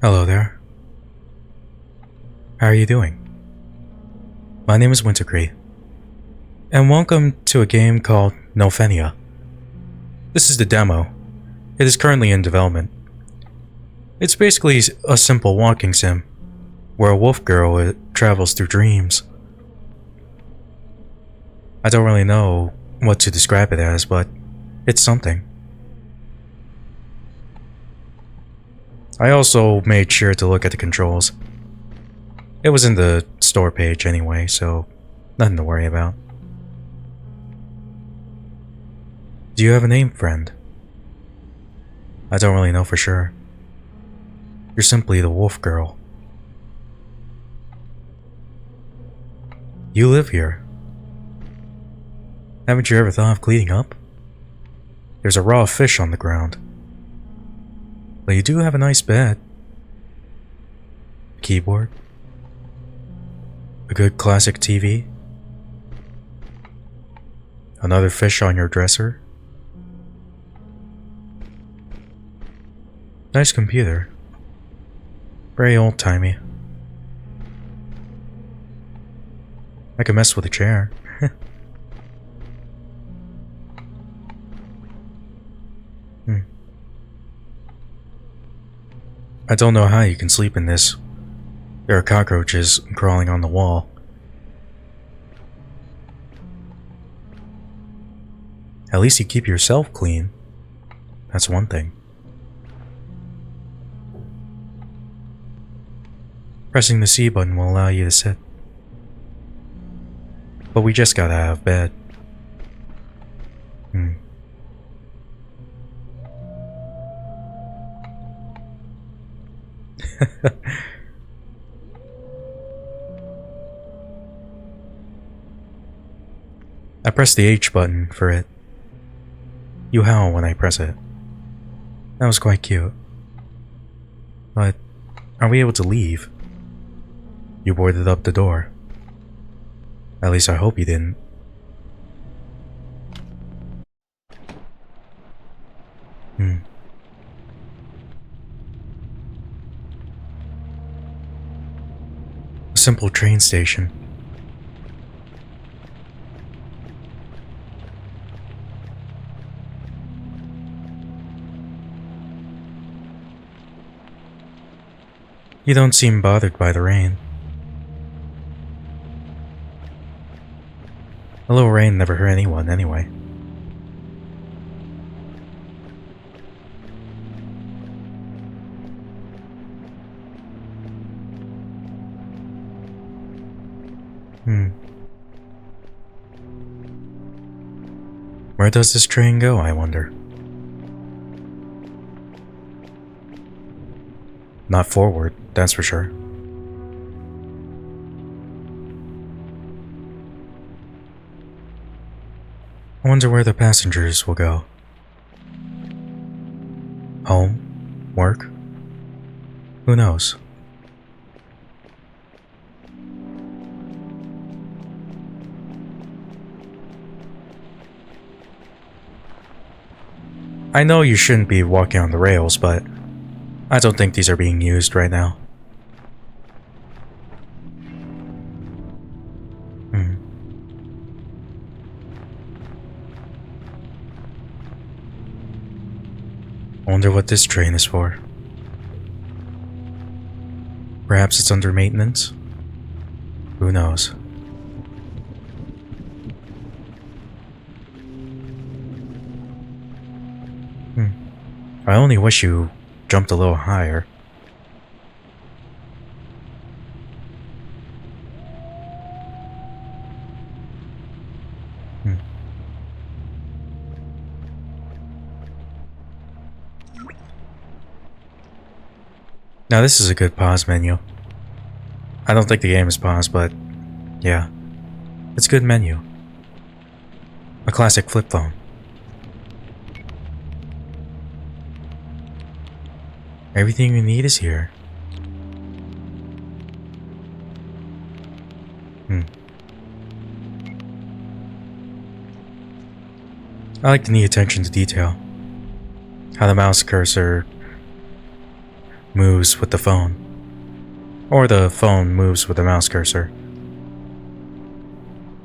Hello there. How are you doing? My name is Wintergree, and welcome to a game called Nophenia. This is the demo. It is currently in development. It's basically a simple walking sim, where a wolf girl travels through dreams. I don't really know what to describe it as, but it's something. I also made sure to look at the controls. It was in the store page anyway, so nothing to worry about. Do you have a name, friend? I don't really know for sure. You're simply the wolf girl. You live here. Haven't you ever thought of cleaning up? There's a raw fish on the ground. But you do have a nice bed. A keyboard. A good classic TV. Another fish on your dresser. Nice computer. Very old-timey. I could mess with a chair. I don't know how you can sleep in this. There are cockroaches crawling on the wall. At least you keep yourself clean. That's one thing. Pressing the C button will allow you to sit. But we just got out of bed. I press the H button for it. You howl when I press it. That was quite cute. But are we able to leave? You boarded up the door. At least I hope you didn't. A simple train station. You don't seem bothered by the rain. A little rain never hurt anyone anyway. Where does this train go, I wonder? Not forward, that's for sure. I wonder where the passengers will go. Home? Work? Who knows? I know you shouldn't be walking on the rails, but I don't think these are being used right now. I wonder what this train is for. Perhaps it's under maintenance? Who knows? I only wish you jumped a little higher. Now this is a good pause menu. I don't think the game is paused, but yeah, it's a good menu. A classic flip phone. Everything you need is here. I like the neat attention to detail. How the mouse cursor moves with the phone, or the phone moves with the mouse cursor.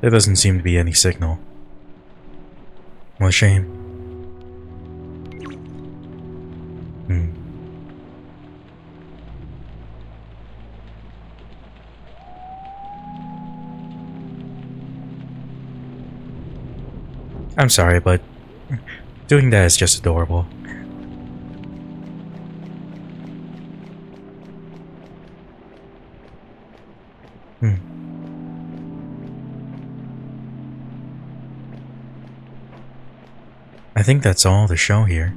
There doesn't seem to be any signal. What a shame. I'm sorry, but doing that is just adorable. I think that's all the show here.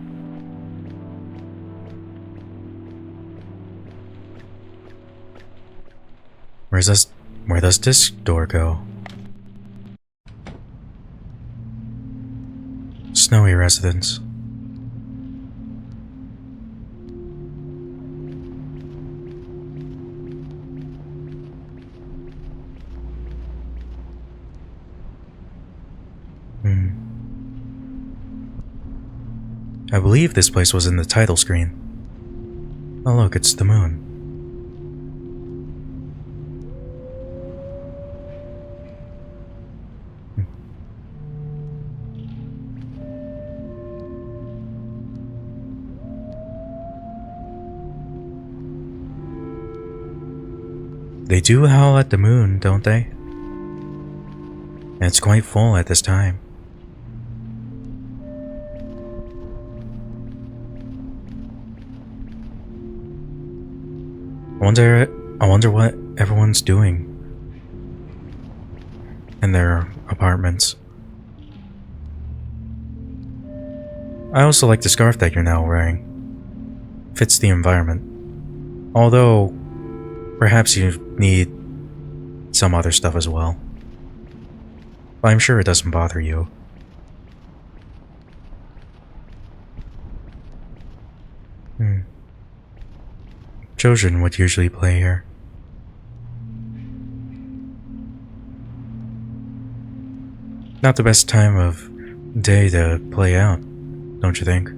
Where does this door go? Snowy residence. I believe this place was in the title screen. Oh look, it's the moon. They do howl at the moon, don't they? And it's quite full at this time. I wonder what everyone's doing in their apartments. I also like the scarf that you're now wearing. Fits the environment. Although, perhaps you need some other stuff as well. But I'm sure it doesn't bother you. Children would usually play here. Not the best time of day to play out, don't you think?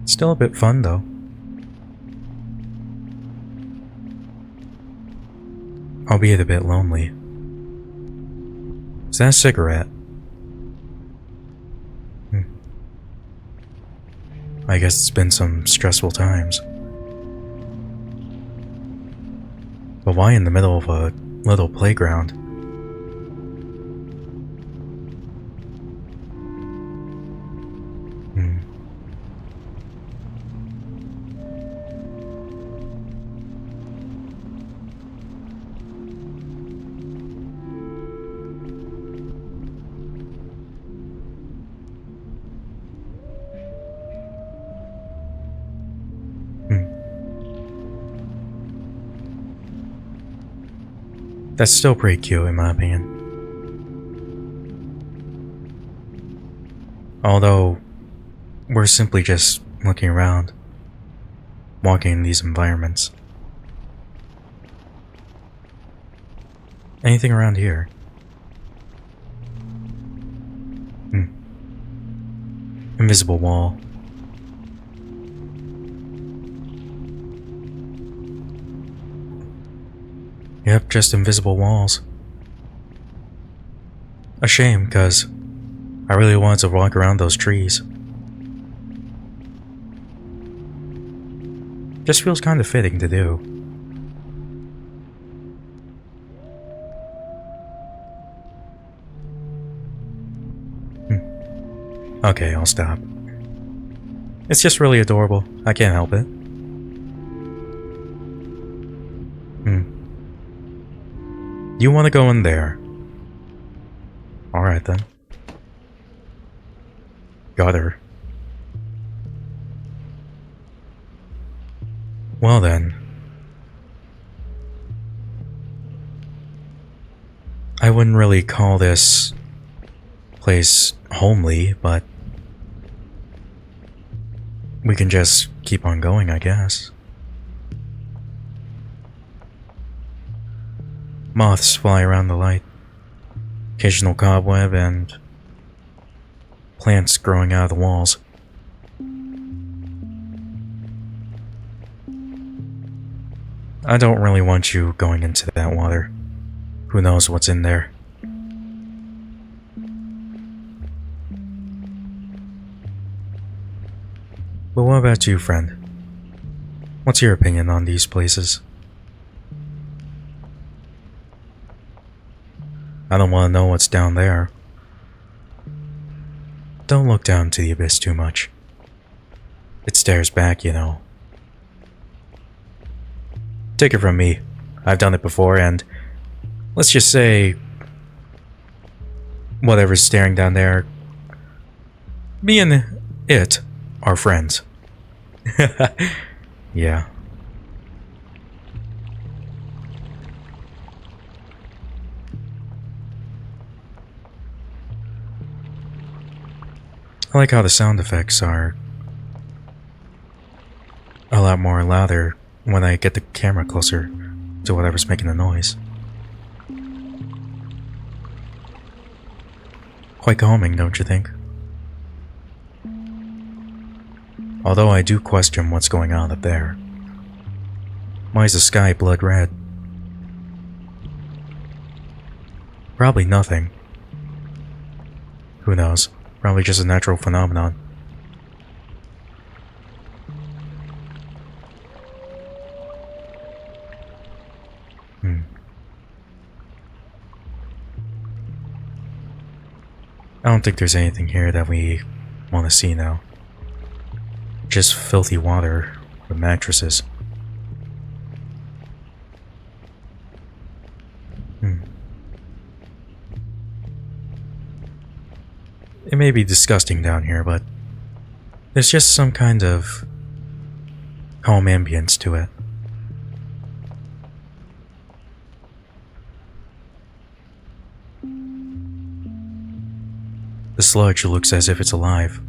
Still a bit fun though. Albeit a bit lonely. Is that a cigarette? I guess it's been some stressful times. But why in the middle of a little playground? That's still pretty cute in my opinion. Although, we're simply just looking around, walking in these environments. Anything around here? Invisible wall. Yep, just invisible walls. A shame, because I really wanted to walk around those trees. Just feels kind of fitting to do. Okay, I'll stop. It's just really adorable. I can't help it. You want to go in there? Alright then. Got her. Well then. I wouldn't really call this place homely, but we can just keep on going, I guess. Moths fly around the light. Occasional cobweb and plants growing out of the walls. I don't really want you going into that water. Who knows what's in there? But what about you, friend? What's your opinion on these places? I don't want to know what's down there. Don't look down to the abyss too much. It stares back, you know. Take it from me. I've done it before, and let's just say whatever's staring down there, me and it are friends. Yeah. I like how the sound effects are a lot more louder when I get the camera closer to whatever's making the noise. Quite calming, don't you think? Although I do question what's going on up there. Why is the sky blood red? Probably nothing. Who knows? Probably just a natural phenomenon. I don't think there's anything here that we want to see now. Just filthy water with mattresses. It may be disgusting down here, but there's just some kind of calm ambience to it. The sludge looks as if it's alive.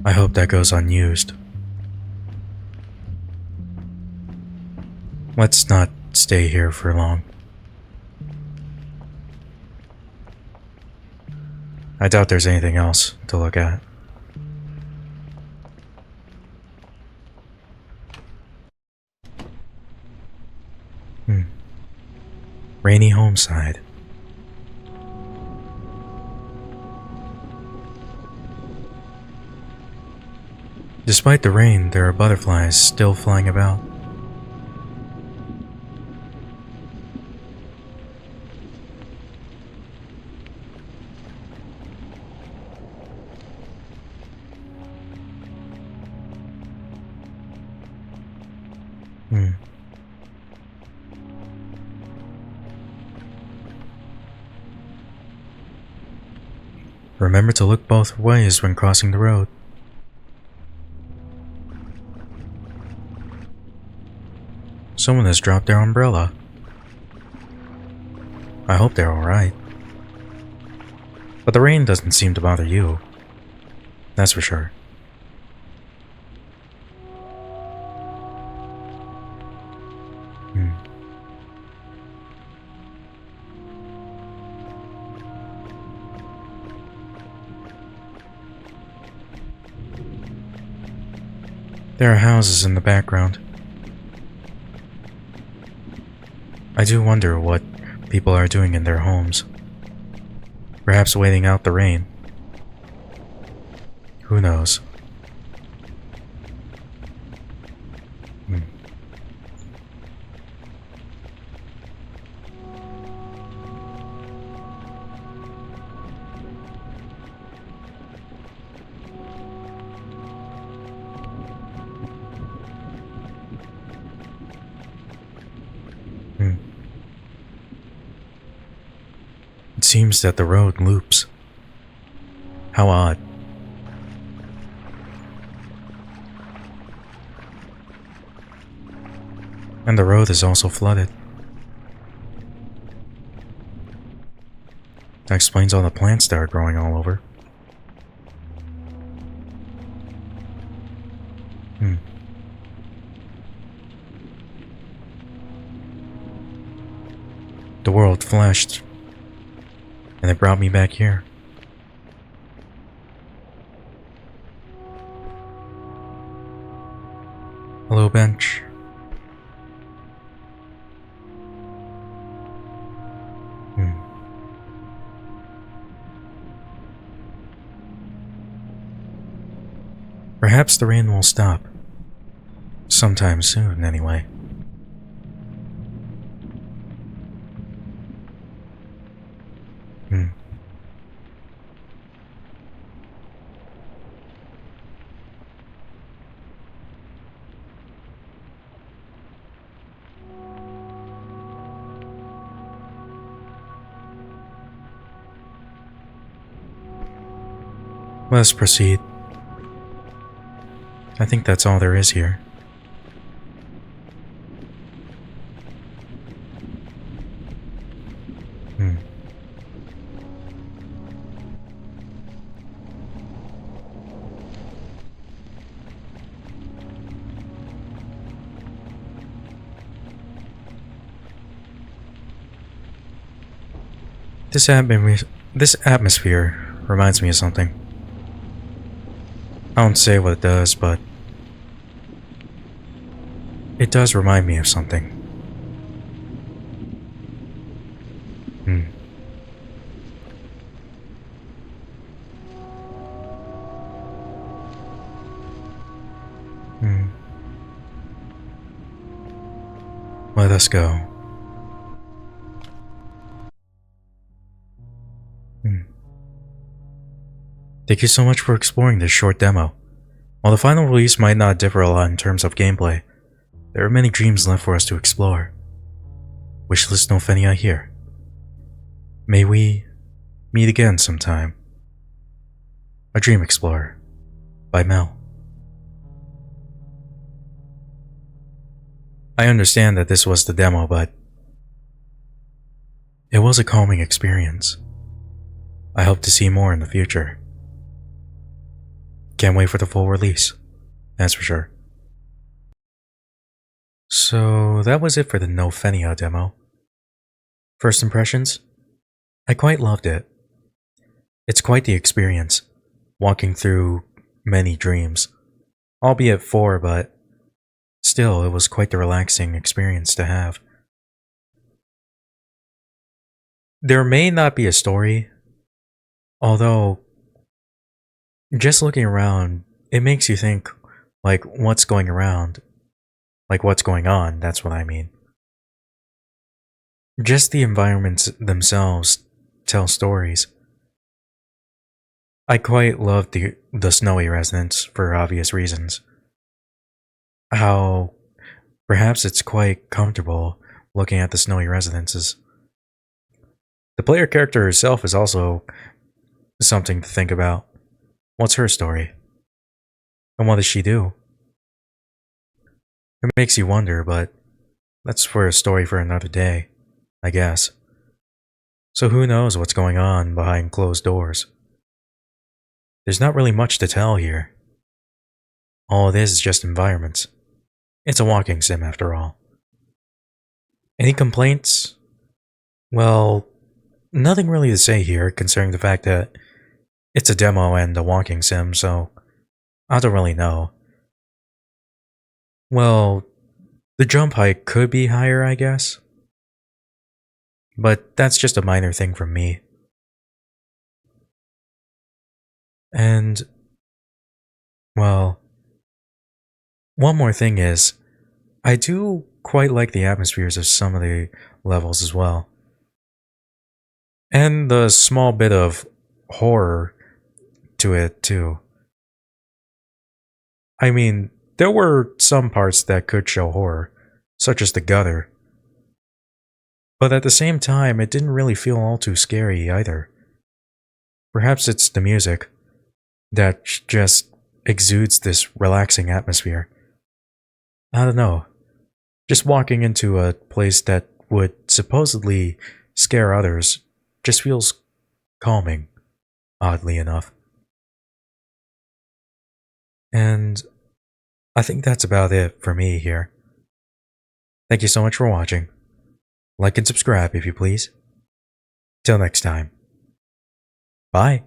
I hope that goes unused. Let's not stay here for long. I doubt there's anything else to look at. Rainy homeside. Despite the rain, there are butterflies still flying about. Remember to look both ways when crossing the road. Someone has dropped their umbrella. I hope they're alright. But the rain doesn't seem to bother you. That's for sure. There are houses in the background. I do wonder what people are doing in their homes. Perhaps waiting out the rain. Who knows? It seems that the road loops. How odd. And the road is also flooded. That explains all the plants that are growing all over. The world flashed, and it brought me back here. Hello, bench. Perhaps the rain will stop. Sometime soon, anyway. Let's proceed. I think that's all there is here. This atmosphere reminds me of something. I won't say what it does, but it does remind me of something. Let us go. Thank you so much for exploring this short demo. While the final release might not differ a lot in terms of gameplay, there are many dreams left for us to explore. Wishlist Nophenia here. May we meet again sometime. A Dream Explorer by Mel. I understand that this was the demo, but it was a calming experience. I hope to see more in the future. Can't wait for the full release, that's for sure. So that was it for the Nophenia demo. First impressions? I quite loved it. It's quite the experience, walking through many dreams. Albeit 4, but still, it was quite the relaxing experience to have. There may not be a story, although just looking around, it makes you think, like, what's going around? Like, what's going on, that's what I mean. Just the environments themselves tell stories. I quite love the snowy residence for obvious reasons. How perhaps it's quite comfortable looking at the snowy residences. The player character herself is also something to think about. What's her story? And what does she do? It makes you wonder, but that's for a story for another day, I guess. So who knows what's going on behind closed doors? There's not really much to tell here. All it is just environments. It's a walking sim after all. Any complaints? Well, nothing really to say here considering the fact that it's a demo and a walking sim, so I don't really know. Well, the jump height could be higher, I guess. But that's just a minor thing from me. And, well, one more thing is, I do quite like the atmospheres of some of the levels as well. And the small bit of horror to it too. I mean, there were some parts that could show horror, such as the gutter. But at the same time, it didn't really feel all too scary either. Perhaps it's the music that just exudes this relaxing atmosphere. I don't know. Just walking into a place that would supposedly scare others just feels calming, oddly enough. And I think that's about it for me here. Thank you so much for watching. Like and subscribe if you please. Till next time. Bye.